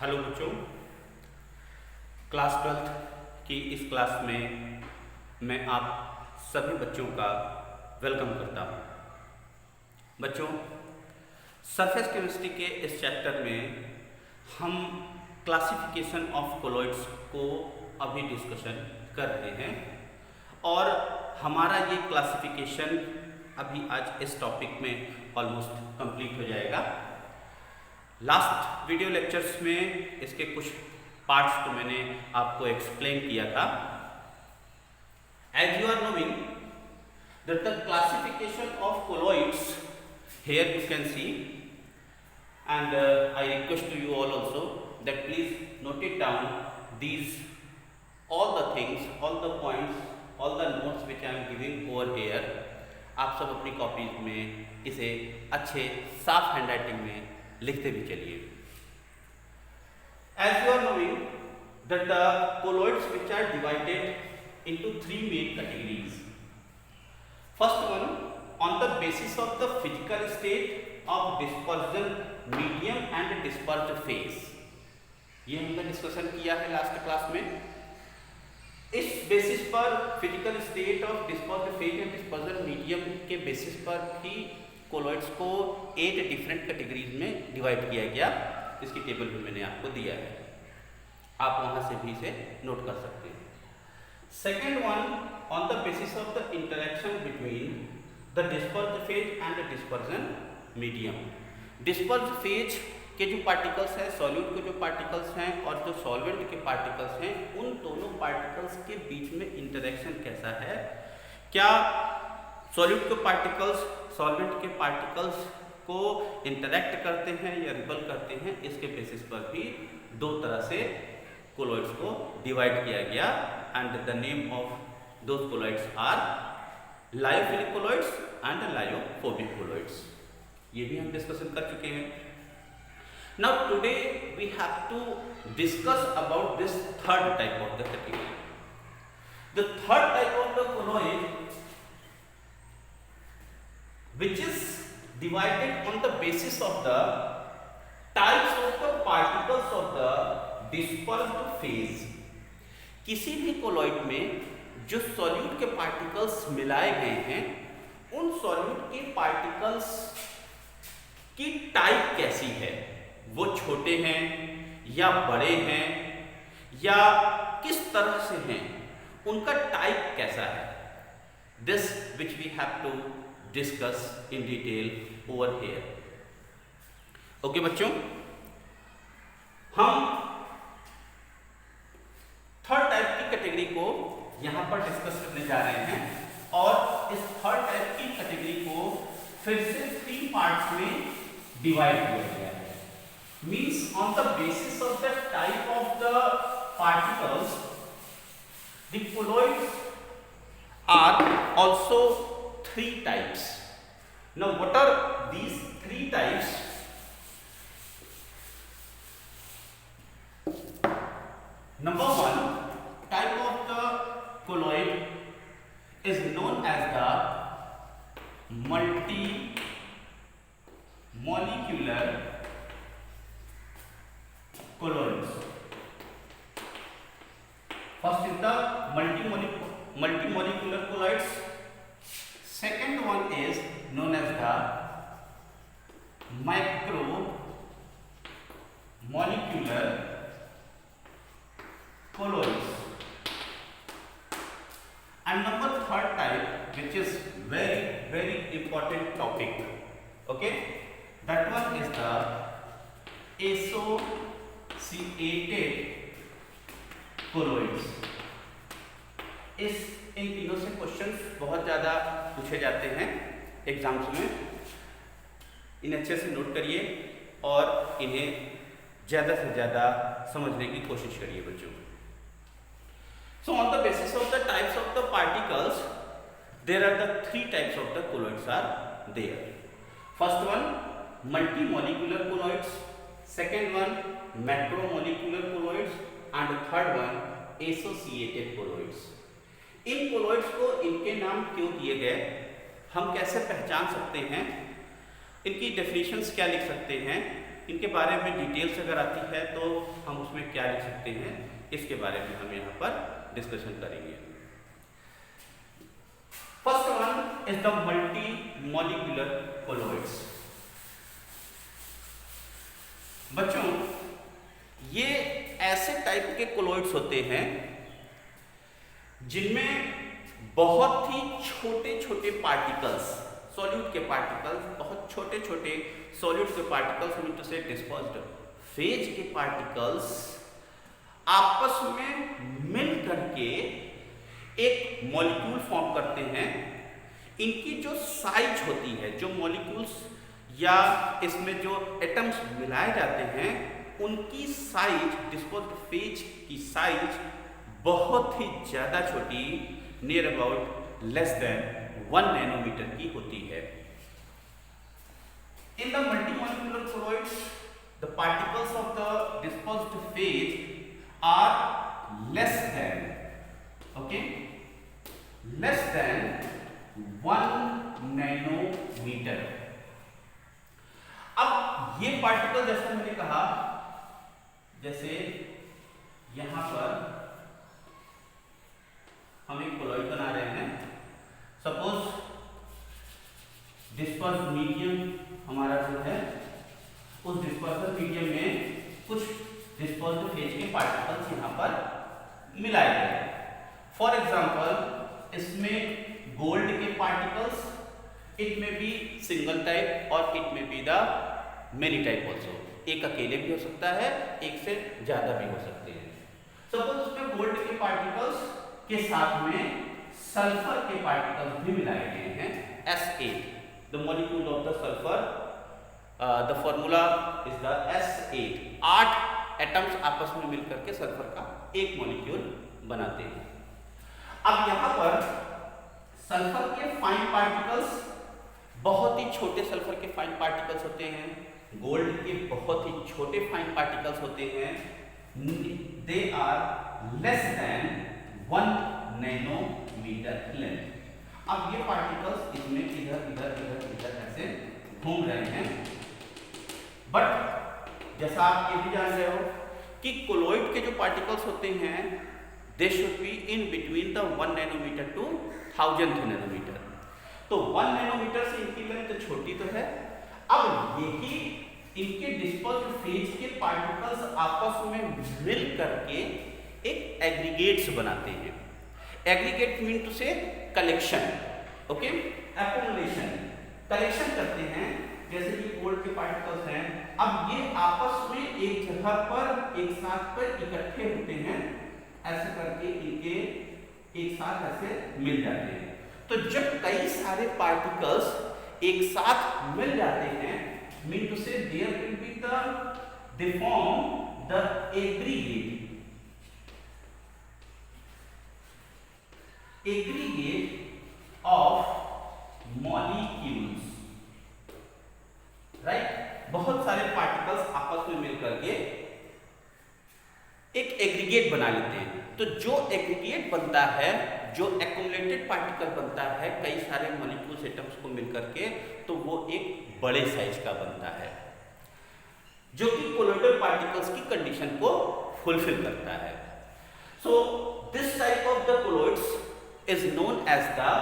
Hello बच्चों, class 12th की इस क्लास में मैं आप सभी बच्चों का वेलकम करता हूँ। बच्चों, सरफेस केमिस्ट्री के इस चैप्टर में हम क्लासिफिकेशन ऑफ कोलॉइड्स को अभी डिस्कशन कर रहे हैं और हमारा ये क्लासिफिकेशन अभी आज इस टॉपिक में ऑलमोस्ट कंप्लीट हो जाएगा। लास्ट वीडियो लेक्चर्स में इसके कुछ पार्ट्स को मैंने आपको एक्सप्लेन किया था। As you are knowing that the classification of colloids, here you can see, and I request to you all also that please note it down, these all the things, all the points, all the notes which I am giving over here, आप सब अपनी copies में इसे अच्छे साफ handwriting में लिखते भी चलिए। As you are knowing that the colloids which are divided into three main categories. First one, on the basis of the physical state of dispersion medium and dispersed phase. ये हमने डिस्कशन किया है last class में। इस basis पर physical state of dispersed phase and dispersion medium के basis पर भी कोलॉइड्स को 8 डिफरेंट कैटेगरीज में डिवाइड किया गया। इसकी टेबल भी मैंने आपको दिया है, आप वहां से भी इसे नोट कर सकते हैं। Second one, on the basis of the interaction between the dispersed phase and the dispersion medium. Dispersed phase के जो पार्टिकल्स हैं, सॉल्यूट के जो पार्टिकल्स हैं और जो सॉल्वेंट के पार्टिकल्स हैं, उन दोनों पार्टिकल्स के बीच में इंटरेक्शन कैसा है। क्या सॉल्यूट के पार्टिकल्स सॉल्वेंट के पार्टिकल्स को इंटरेक्ट करते हैं या रिपल करते हैं, इसके बेसिस पर भी दो तरह से कोलॉइड्स को डिवाइड किया गया। And the name of those colloids are lyophilic colloids and lyophobic colloids. ये भी हम डिस्कशन कर चुके हैं। Now today we have to discuss about this third type of the category. The third type of the colloid, which is divided on the basis of the types of the particles of the dispersed phase. किसी भी colloid में जो solute के particles मिलाए गए हैं, उन solute के पार्टिकल्स की टाइप कैसी है, वो छोटे हैं या बड़े हैं या किस तरह से हैं, उनका टाइप कैसा है। This which we have to discuss in detail over here. Okay बच्चों, हम थर्ड टाइप की कैटेगरी को यहां पर डिस्कस करने जा रहे हैं और इस थर्ड टाइप की कैटेगरी को फिर से 3 पार्ट्स में डिवाइड किया गया है। Means on the basis of the type of the particles, the colloids are also 3 types. Now what are these 3 types? Number 1, type of the colloid is known as the multi-molecular colloids. First is the multi-molecular colloids. Second one is known as the macromolecular colloids. And number third type, which is very important topic, okay, that one is the associated colloids. इन तीनों से questions बहुत ज़्यादा पूछे जाते हैं exams में। इन्हें अच्छे से नोट करिए और इन्हें ज़्यादा से ज़्यादा समझने की कोशिश करिए बच्चों। So on the basis of the types of the particles, there are the 3 types of the colloids are there. First one, multimolecular colloids, second one macromolecular colloids and third one associated colloids. इन colloids को इनके नाम क्यों दिए गए, हम कैसे पहचान सकते हैं, इनकी डेफिनेशंस क्या लिख सकते हैं, इनके बारे में डिटेल्स अगर आती है तो हम उसमें क्या लिख सकते हैं, इसके बारे में हम यहाँ पर डिस्कशन करेंगे। First one is the multi molecular colloids. बच्चों, ये ऐसे टाइप के कोलॉइड्स होते हैं जिनमें बहुत ही छोटे छोटे पार्टिकल्स, सॉल्यूट के पार्टिकल्स, बहुत छोटे छोटे सॉल्यूट के पार्टिकल्स मीन टू से डिस्पर्स्ड फेज के पार्टिकल्स आपस में मिल करके एक मॉलिक्यूल फॉर्म करते हैं। इनकी जो साइज होती है, जो मॉलिक्यूल्स या इसमें जो एटम्स मिलाए जाते हैं, उनकी साइज, डिस्पर्स्ड फेज की साइज बहुत ही ज़्यादा छोटी, near about less than 1 nanometre की होती है। In the multimolecular colloids, the particles of the dispersed phase are less than 1 nanometre. अब ये पार्टिकल, जैसा मैंने कहा, जैसे यहां पर हम एक कोलॉइड बना रहे हैं। सपोज डिस्पर्स मीडियम हमारा जो है, उस डिस्पर्सल मीडियम में कुछ डिस्पर्स्ड फेज के पार्टिकल्स यहाँ पर मिलाए गए। फॉर एग्जांपल, इसमें गोल्ड के पार्टिकल्स, इट में बी सिंगल टाइप और इट में be the many type also. एक अकेले भी हो सकता है, एक से ज्यादा भी हो सकते हैं। सपोज उसमें गोल्ड के पार्टिकल्स के साथ में सल्फर के पार्टिकल्स भी मिलाए गए हैं, S8। The molecule of the sulphur, the formula is the S8। 8 atoms आपस में मिलकर के सल्फर का एक मॉलिक्यूल बनाते हैं। अब यहाँ पर सल्फर के फाइन पार्टिकल्स, बहुत ही छोटे सल्फर के फाइन पार्टिकल्स होते हैं, गोल्ड के बहुत ही छोटे फाइन पार्टिकल्स होते हैं। They are less than 1 nanometre length. अब ये पार्टिकल्स इसमें इधर इधर इधर इधर ऐसे घूम रहे हैं। बट जैसा आप ये भी जान रहे हो कि कोलॉइड के जो पार्टिकल्स होते हैं, they should be in between the 1 nanometre to 1000th nanometre. तो 1 नैनोमीटर से इनकी लेंथ छोटी तो है। अब यही इनके डिस्पर्स्ड फेज के पार्टिकल्स आपस में मिल करके एक एग्रीगेट्स बनाते हैं। एग्रीगेट मीन टू से कलेक्शन, ओके, एक्युमुलेशन, कलेक्शन करते हैं। जैसे कि गोल्ड के पार्टिकल्स हैं, अब ये आपस में एक जगह पर एक साथ पर इकट्ठे होते हैं, ऐसे करके इनके एक साथ ऐसे मिल जाते हैं। तो जब कई सारे पार्टिकल्स एक साथ मिल जाते हैं, mean to say there will be they form the aggregate of molecules, right. बहुत सारे पार्टिकल्स आपस में मिलकर के एक एग्रीगेट बना लेते हैं। तो जो एग्रीगेट बनता है, जो एक्युमुलेटेड पार्टिकल बनता है कई सारे मॉलिक्यूल्स एटम्स को मिलकर के, तो वो एक बड़े साइज का बनता है, जो कि कोलॉइडल पार्टिकल्स की कंडीशन को फुलफिल करता है। So this type of the colloids is known as the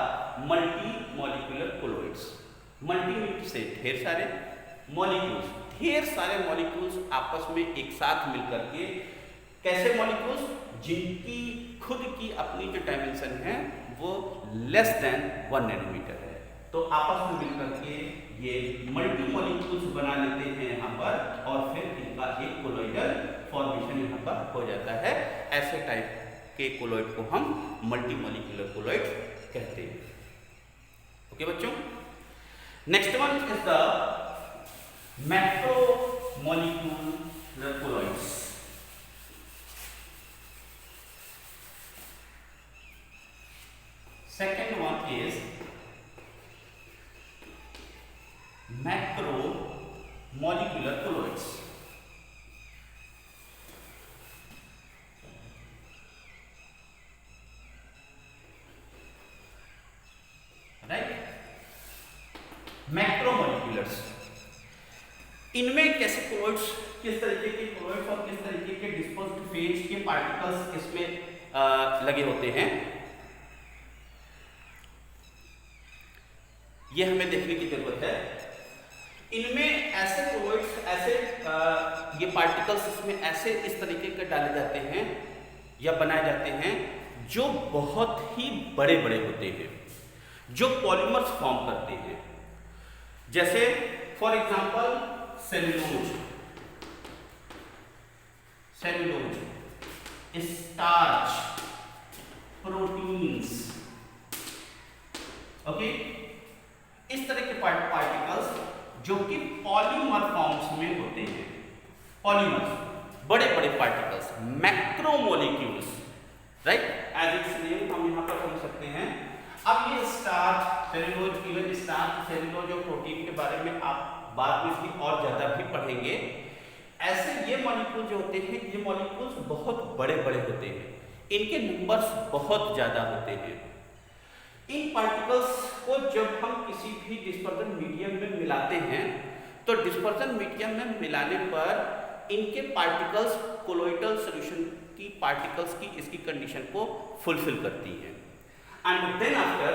multi-molecular colloids। multi mean से ढेर सारे, मॉलिक्यूल्स, ढेर सारे मॉलिक्यूल्स आपस में एक साथ मिलकर के, कैसे मॉलिक्यूल्स जिनकी खुद की अपनी जो डायमेंशन है वो लेस देन 1 नैनोमीटर है, तो आपस में मिलकर के ये मल्टी मॉलिक्यूल्स बना लेते हैं यहाँ पर, और फिर इनका एक कोलॉइडल फॉर्मेशन यहाँ पर हो जाता है। ऐसे टाइप के कोलॉइड को हम मल्टी मॉलिक्यूलर कोलॉइड कहते हैं। ओके बच्चों, next one is the macro molecular colloids. Second one is macro molecular colloids. Macromoleculars, इनमें कैसे कोलॉइड्स किस तरीके के कोलॉइड्स और किस तरीके के डिस्पर्स्ड फेज के पार्टिकल्स इसमें लगे होते हैं, ये हमें देखने की जरूरत है। इनमें ऐसे कोलॉइड्स, ऐसे ये पार्टिकल्स इसमें ऐसे इस तरीके के डाले जाते हैं या बनाए जाते हैं जो बहुत ही बड़े बड़े होते हैं, जो पॉलीमर्स फॉर्म करते हैं। जैसे for example cellulose, starch, proteins, okay, इस तरह के पार्टिकल्स जो कि पॉलीमर फॉर्म्स में होते हैं। पॉलीमर्स बड़े बड़े particles, macromolecules, right, as its name हम यहाँ पर समझ सकते हैं। अब ये starch, cellulose, even starch, cellulose और प्रोटीन के बारे में आप बाद में भी और ज्यादा भी पढ़ेंगे। ऐसे ये मॉलिक्यूल जो होते हैं, ये मॉलिक्यूल्स बहुत बड़े बड़े होते हैं, इनके नंबर्स बहुत ज्यादा होते हैं। इन पार्टिकल्स को जब हम किसी भी डिस्पर्जन मीडियम में मिलाते हैं तो डिस्पर्जन मीडियम में मिलाने पर इनके पार्टिकल्स कोलोइडल सॉल्यूशन की पार्टिकल्स की इसकी कंडीशन को फुलफिल करती हैं, and then after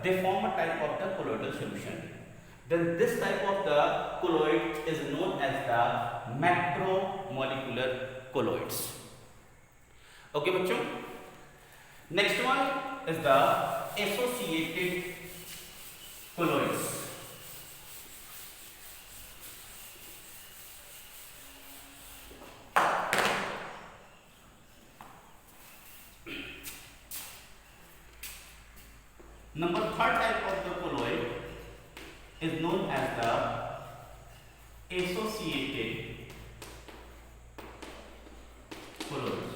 they form a type of the colloidal solution. Then this type of the colloid is known as the macromolecular colloids. Okay बच्चों, next one is the associated colloids. Number third type of the colloid is known as the associated colloids.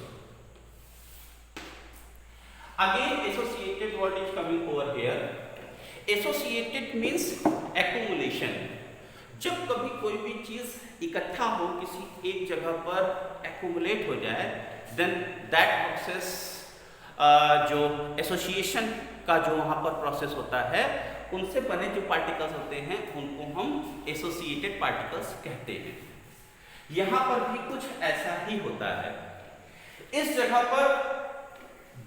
Again associated word is coming over here. Associated means accumulation. जब कभी कोई भी चीज इकट्ठा हो, किसी एक जगह पर accumulate हो जाए, then that process जो association का जो वहां पर प्रोसेस होता है, उनसे बने जो पार्टिकल्स होते हैं उनको हम एसोसिएटेड पार्टिकल्स कहते हैं। यहां पर भी कुछ ऐसा ही होता है। इस जगह पर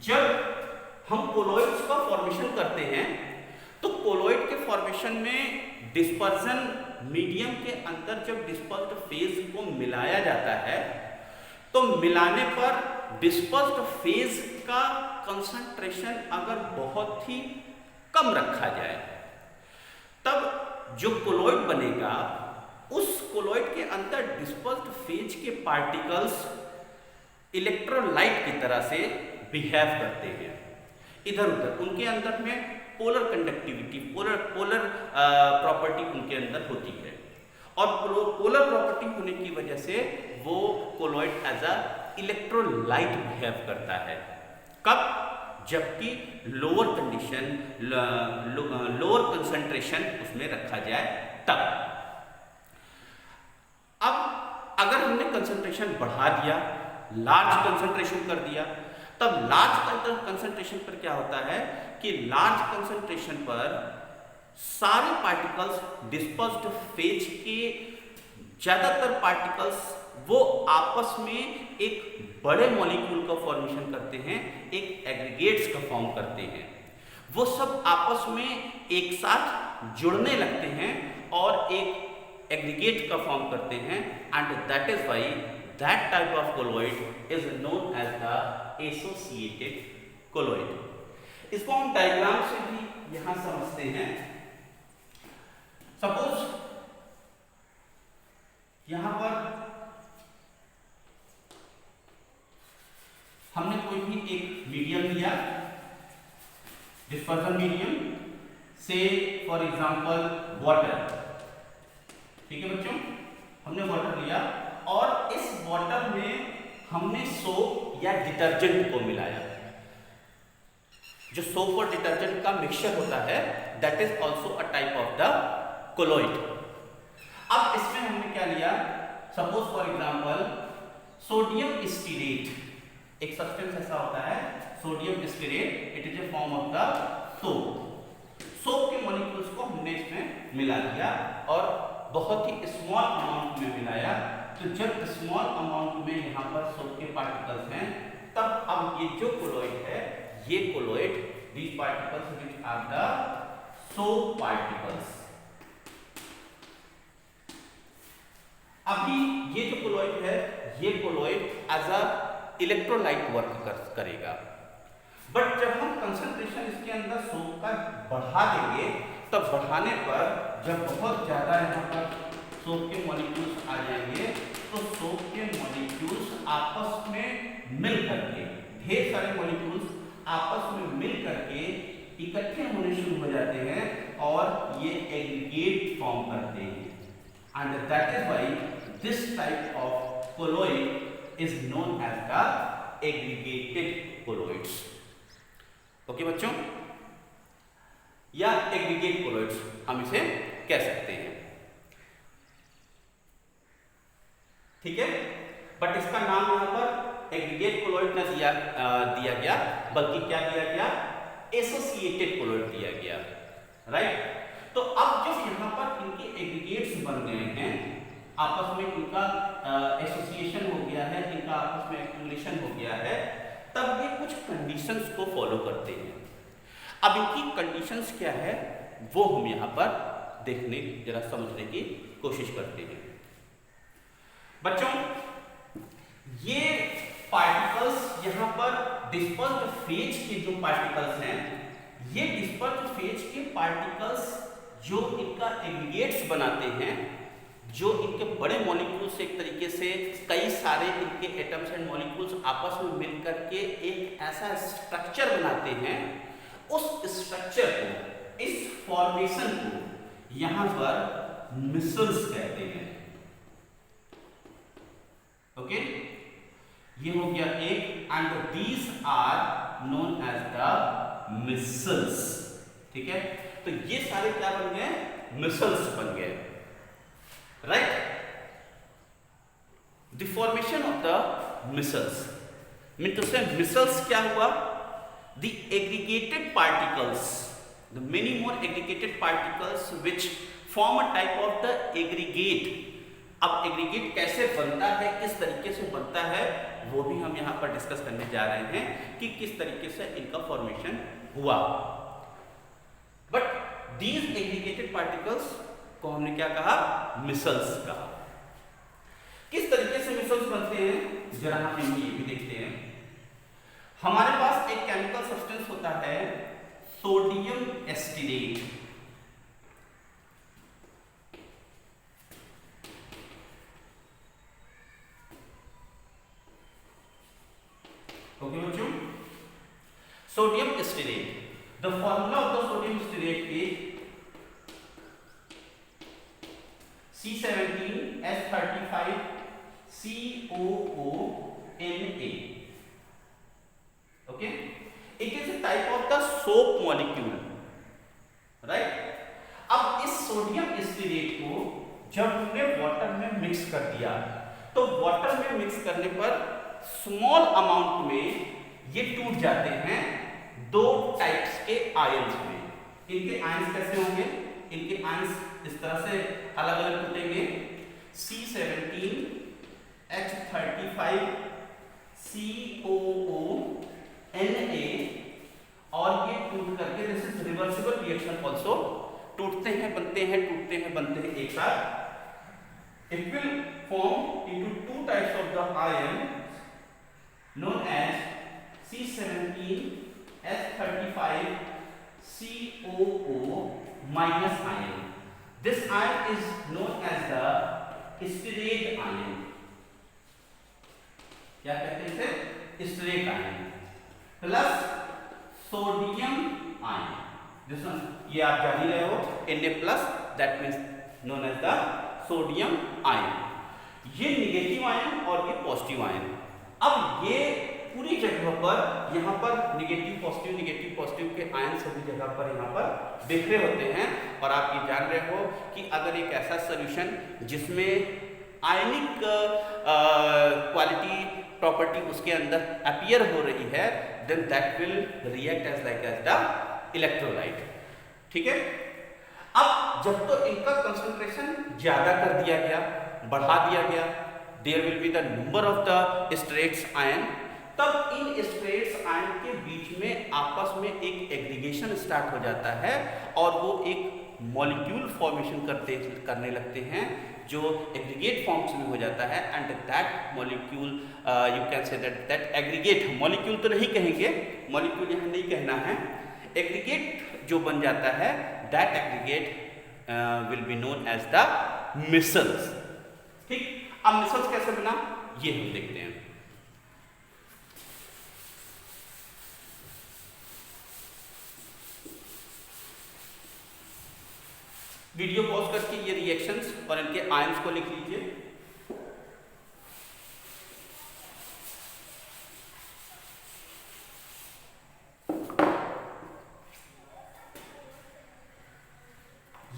जब हम कोलॉइड्स का फॉर्मेशन करते हैं तो कोलॉइड के फॉर्मेशन में डिस्पर्जन मीडियम के अंदर जब डिस्पर्स्ड फेज को मिलाया जाता है तो मिलाने पर डिस्पर्स्ड फेज का कंसंट्रेशन अगर बहुत ही कम रखा जाए तब जो कोलॉइड बनेगा उस कोलॉइड के अंदर डिस्पर्स्ड फेज के पार्टिकल्स इलेक्ट्रोलाइट की तरह से बिहेव करते हैं, इधर उधर उनके अंदर में पोलर कंडक्टिविटी, पोलर प्रॉपर्टी उनके अंदर होती है और पोलर प्रॉपर्टी होने की वजह से वो colloid as a electrolyte behave करता है। कब? जबकि लोअर कंडीशन, लोअर कंसंट्रेशन उसमें रखा जाए तब। अब अगर हमने कंसंट्रेशन बढ़ा दिया, लार्ज कंसंट्रेशन कर दिया, तब लार्ज कंसंट्रेशन पर क्या होता है कि लार्ज कंसंट्रेशन पर सारे पार्टिकल्स डिस्पर्स्ड फेज के ज्यादातर पार्टिकल्स वो आपस में एक बड़े मॉलिक्यूल का फॉर्मेशन करते हैं, एक एग्रीगेट्स का फॉर्म करते हैं। वो सब आपस में एक साथ जुड़ने लगते हैं और एक एग्रीगेट का फॉर्म करते हैं, and that is why that type of colloid is known as the associated colloid. इसको हम डायग्राम से भी यहां समझते हैं। सपोज यहां पर हमने कोई भी एक मीडियम लिया, डिस्पर्जन मीडियम, से फॉर एग्जांपल वाटर, ठीक है बच्चों, हमने वाटर लिया और इस वाटर में हमने सोप या डिटर्जेंट को मिलाया। जो सोप और डिटर्जेंट का मिक्सचर होता है that is also a type of the colloid. अब इसमें हमने क्या लिया, suppose for example sodium stearate, एक सब्सटेंस ऐसा होता है sodium stearate, it is a form of the soap. Soap के मॉलिक्यूल्स को हमने इसमें मिला दिया और बहुत ही स्मॉल अमाउंट में मिलाया तो जब स्मॉल अमाउंट में यहाँ पर सोप के पार्टिकल्स हैं, तब अब ये जो कोलॉइड है, ये colloid, these particles which are the soap particles. अभी ये जो कोलॉइड है, ये colloid as a electrolyte work करेगा, बट जब हम कंसंट्रेशन इसके अंदर सोप का बढ़ा देंगे, तब बढ़ाने पर जब बहुत ज्यादा यहाँ पर सोप के मॉलिक्यूल्स आ जाएंगे, तो सोप के मॉलिक्यूल्स आपस में मिल करके, ढेर सारे मॉलिक्यूल्स आपस में मिल करके इकट्ठे होने शुरू हो जाते हैं और ये एग्रीगेट फॉर्म करते हैं, and that is why this type of colloid is known as the aggregated colloids. Okay बच्चों, या एग्रीगेट कोलॉइड्स हम इसे कह सकते हैं, ठीक है। बट इसका नाम यहाँ पर एग्रीगेट कोलॉइड न दिया गया, बल्कि क्या दिया गया, एसोसिएटेड कोलॉइड दिया गया, राइट। तो अब जब यहाँ पर इनके एग्रीगेट्स बन गए हैं, आपस में इनका एसोसिएशन हो गया है, इनका आपस में एक्यूमुलेशन हो गया है, तब ये कुछ कंडीशंस को फॉलो करते हैं। अब इनकी कंडीशंस क्या है वो हम यहाँ पर देखने, जरा समझने की कोशिश करते हैं। बच्चों, ये पार्टिकल्स यहाँ पर डिस्पर्स्ड फेज के जो पार्टिकल्स हैं, ये डिस्पर्स्ड फेज के पार्टिकल्स जो इनका एग्रीगेट्स बनाते हैं, जो इनके बड़े मॉलिक्यूल्स एक तरीके से कई सारे इनके एटम्स एंड मॉलिक्यूल्स आपस में मिलकर के एक ऐसा स्ट्रक्चर बनाते हैं, उस स्ट्रक्चर को, इस फॉर्मेशन को यहां पर मिसल्स कहते हैं। ओके, ये हो गया एक, and these are known as the micelles, ठीक है। तो ये सारे क्या बन गए, मिसल्स बन गए, right. The formation of the micelles mean to say micelles क्या हुआ, the aggregated particles, the many more aggregated particles which form a type of the aggregate. अब एग्रीगेट कैसे बनता है, किस तरीके से बनता है, वो भी हम यहाँ पर डिस्कस करने जा रहे हैं कि किस तरीके से इनका फॉर्मेशन हुआ। बट दीज एग्रीगेटेड पार्टिकल्स को हमने क्या कहा, मिसल्स कहा। किस तरीके से मिसल्स बनते हैं, जरा हम ये भी देखते हैं। हमारे पास एक केमिकल सब्सटेंस होता है सोडियम एस्टिरेट, ओके बच्चों, sodium stearate, the formula of the sodium stearate is C17H35 COONA. Okay, it is a type of the soap molecule, right? अब इस सोडियम एस्टिरेट को जब हमने वाटर में मिक्स कर दिया, तो वाटर में मिक्स करने पर स्मॉल अमाउंट में ये टूट जाते हैं दो टाइप्स के आयंस में। इनके आयंस कैसे होंगे, इनके आयंस इस तरह से अलग अलग टूटेंगे, C17H35 COONA, और ये टूट करके this is reversible reaction also, टूटते हैं बनते हैं, टूटते हैं बनते हैं एक साथ। It will form into two types of the ion known as C17H35 COO minus ion. This ion is known as the stearate ion. क्या कहते हैं इसे, stearate ion plus sodium ion. This one, ये आप जान ही रहे हो, Na plus, that means known as the sodium ion. ये निगेटिव आयन और ये पॉजिटिव आयन। अब ये पूरी जगह पर यहाँ पर निगेटिव पॉजिटिव के आयन सभी जगह पर यहाँ पर बिखरे होते हैं, और आप ये जान रहे हो कि अगर एक ऐसा सॉल्यूशन जिसमें आयनिक क्वालिटी प्रॉपर्टी उसके अंदर अपीयर हो रही है, then that will react as like as the electrolyte, ठीक है। अब जब तो इनका कंसंट्रेशन ज्यादा कर दिया गया, बढ़ा दिया गया, there will be the number of the stearates ion, तब इन स्ट्रेट्स आयन के बीच में आपस में एक एग्रीगेशन स्टार्ट हो जाता है और वो एक मॉलिक्यूल फॉर्मेशन करने लगते हैं जो एग्रीगेट फॉर्म्स में हो जाता है। And that molecule you can say that aggregate, molecule तो नहीं कहेंगे, मॉलिक्यूल यहाँ नहीं कहना है, एग्रीगेट जो बन जाता है that aggregate will be known as the micelles. ठीक, अब मिसल्स कैसे बना ये हम देखते हैं। वीडियो पॉज करके ये रिएक्शंस और इनके आयंस को लिख लीजिए।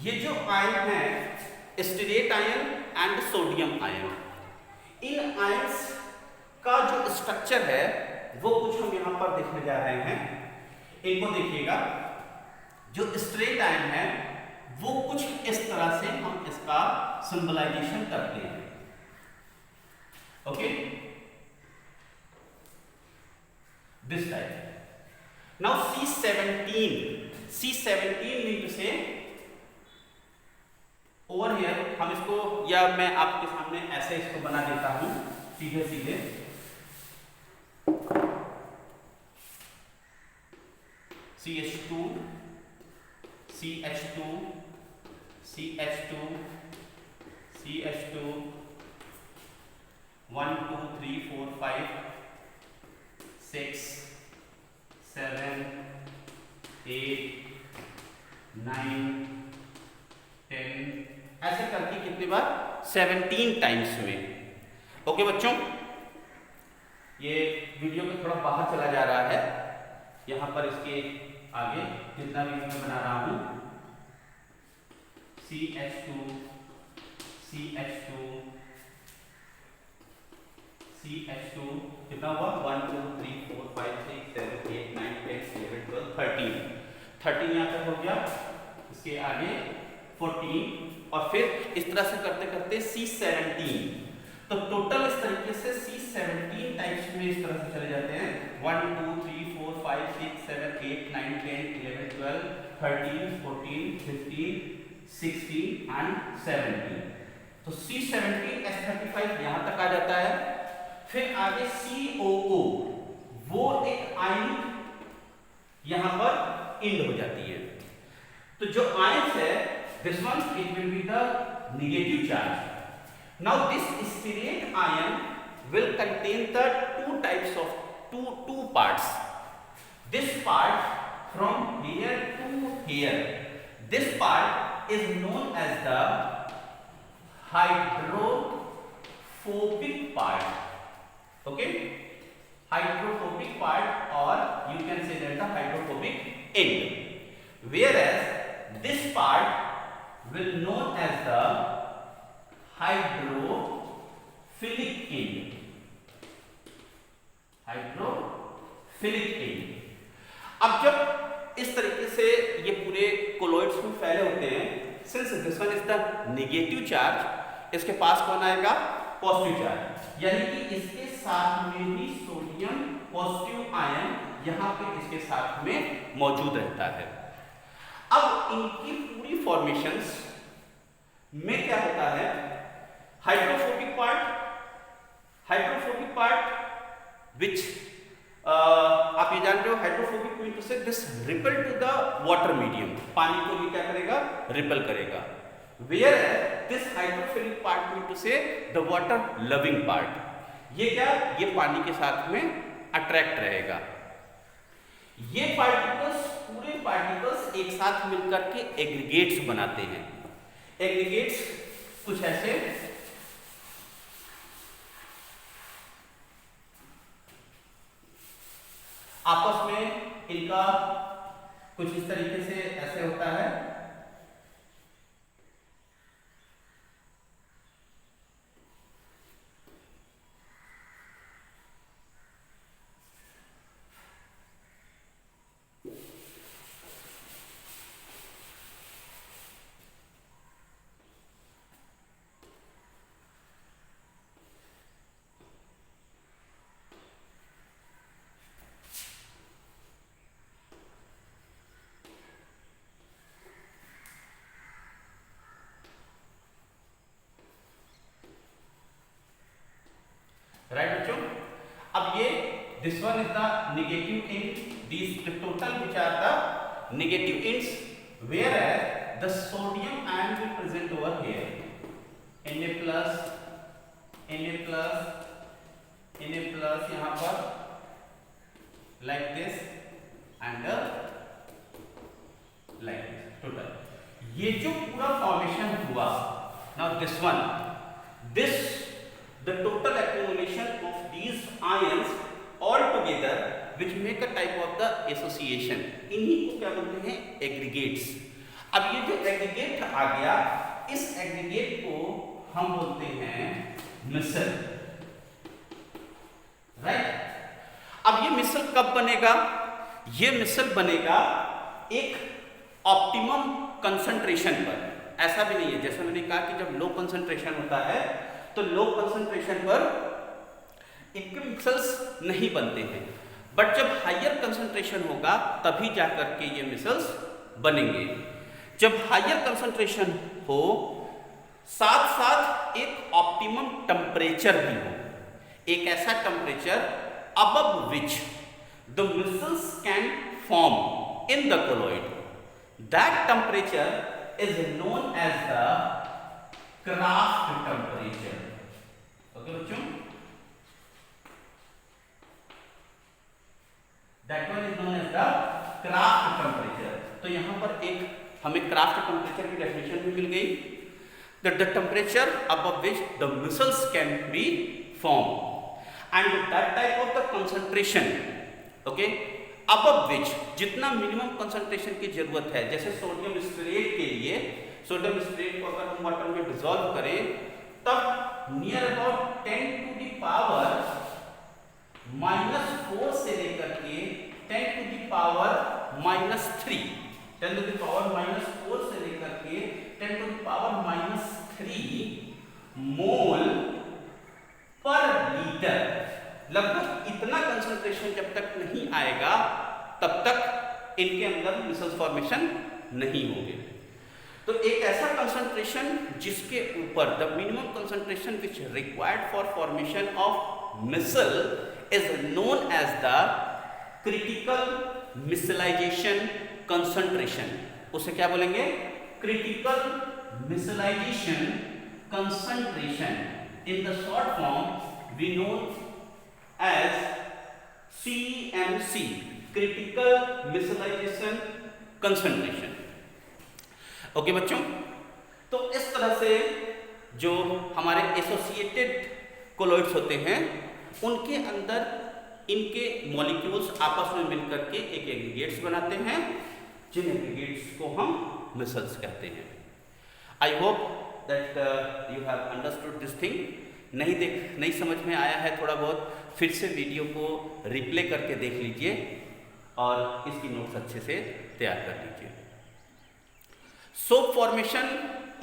ये जो आयन है stearate ion and sodium ion, in ions का जो स्ट्रक्चर है वो कुछ हम यहां पर देखने जा रहे हैं। इनको देखिएगा, जो स्टीरेट आयन है वो कुछ इस तरह से हम इसका सिंबलाइजेशन करते हैं। Okay, this type. Now C17 mean to say over here, हम इसको या मैं आपके सामने ऐसे इसको बना देता हूं सीधे सीधे। CH2 CH2 CH2 CH2 1 2 3 4 5 6 7 8 9 10, ऐसे करके कितनी बार 17 टाइम्स में। ओके बच्चों, ये वीडियो में थोड़ा बाहर चला जा रहा है, यहां पर इसके आगे जितना भी मैं बना रहा हूं CH2 CH2 CH2 कितना हुआ 1 2 3 4 5 6 7 8 9 10 11 12 13 यहाँ तक हो गया, इसके आगे 14 और फिर इस तरह से करते करते C17। तो टोटल इस तरीके से C17 टाइप्स में इस तरह से चले जाते हैं 1 2 3 4 5 6 7 8 9 10 11 12 13 14 15 16 एंड 17। तो C17 S35 यहां तक आ जाता है। फिर आगे COO, वो एक आयनिक यहां पर इंड हो जाती है। तो जो आयंस है this one it will be the negative charge. Now this stearate ion will contain the two types of two parts. This part from here to here, this part is known as the hydrophobic part. Okay, hydrophobic part, or you can say that the hydrophobic end, whereas this part will known as the hydrophilic end. Hydrophilic end. अब जब इस तरीके से ये पूरे colloids में फैले होते हैं, since this one is the negative charge, इसके पास कौन आएगा पॉजिटिव चार्ज, यानी कि इसके साथ में ही सोडियम पॉजिटिव आयन यहां पे इसके साथ में मौजूद रहता है। अब इनकी पूरी फॉर्मेशंस में क्या होता है, हाइड्रोफोबिक पार्ट विच आप ये जान रहे हो, hydrophobic mean to say this repel to the water medium, पानी को भी क्या करेगा रिपल करेगा, where this hydrophilic part mean to say the water loving part, ये क्या, ये पानी के साथ में अट्रैक्ट रहेगा। ये पार्टिकल्स, पूरे पार्टिकल्स एक साथ मिलकर के एग्रीगेट्स बनाते हैं। एग्रीगेट्स कुछ ऐसे, आपस में इनका कुछ इस तरीके से ऐसे होता है। this one is the negative end. These the total which are the negative ends, whereas the sodium ion will present over here. Na plus यहाँ पर like this and like this total. ये जो पूरा फॉर्मेशन हुआ, now this one, the total accumulation of these ions all together which make a type of the association, इन्हीं को क्या बोलते हैं? एग्रीगेट्स. अब ये जो एग्रीगेट आ गया, इस एग्रीगेट को हम बोलते हैं मिसल, राइट? अब ये मिसल कब बनेगा? ये मिसल बनेगा एक ऑप्टिमम कंसंट्रेशन पर. ऐसा भी नहीं है, जैसा मैंने कहा कि जब लो कंसंट्रेशन होता है तो लो कंसंट्रेशन पर इनके मिसल्स नहीं बनते हैं, बट जब हायर कंसंट्रेशन होगा तभी जाकर के ये मिसल्स बनेंगे. जब हायर कंसंट्रेशन हो, साथ साथ एक ऑप्टिमम टेम्परेचर भी हो, एक ऐसा temperature above which the micelles can form in the colloid. That temperature is known as the Kraft temperature. Okay बच्चों, that one is known as the Kraft temperature. तो यहाँ पर एक हमें Kraft temperature की डेफिनेशन भी मिल गई, that the temperature above which the micelles can be formed. And that type of the concentration, okay, above which जितना मिनिमम कंसंट्रेशन की जरूरत है, जैसे सोडियम स्ट्रेट के लिए, सोडियम स्ट्रेट को अगर हम वाटर में डिसॉल्व करें तब near about 10 to the power -4 से लेकर के 10 to the power -3, 10 to the power -4 से लेकर के 10 to the power -3 मोल पर लीटर, लगभग इतना कंसंट्रेशन जब तक नहीं आएगा तब तक इनके अंदर मिसल्स फॉर्मेशन नहीं होंगे. तो एक ऐसा कंसंट्रेशन जिसके ऊपर the minimum concentration which required for formation of micelle is known as the critical micellization concentration. उसे क्या बोलेंगे? Critical micellization concentration. In the short form we know as CMC, critical micellization concentration. Okay बच्चों, तो इस तरह से जो हमारे एसोसिएटेड कोलॉइड्स होते हैं उनके अंदर इनके मॉलिक्यूल्स आपस में मिलकर के एक एग्रीगेट्स बनाते हैं, जिन एग्रीगेट्स को हम मिसल्स कहते हैं. I hope that you have understood this thing. नहीं समझ में आया है थोड़ा बहुत, फिर से वीडियो को रिप्ले करके देख लीजिए और इसकी नोट्स अच्छे से तैयार कर लीजिए. सोप फॉर्मेशन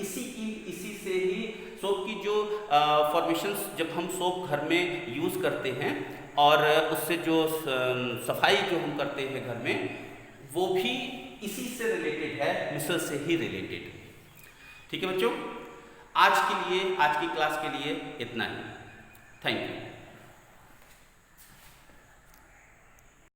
इसी से ही सोप की जो फॉर्मेशंस जब हम सोप घर में यूज़ करते हैं और उससे जो सफाई जो हम करते हैं घर में, वो भी इसी से रिलेटेड है, मिसल से ही रिलेटेड. ठीक है बच्चों, आज की क्लास के लिए इतना ही. Thank you.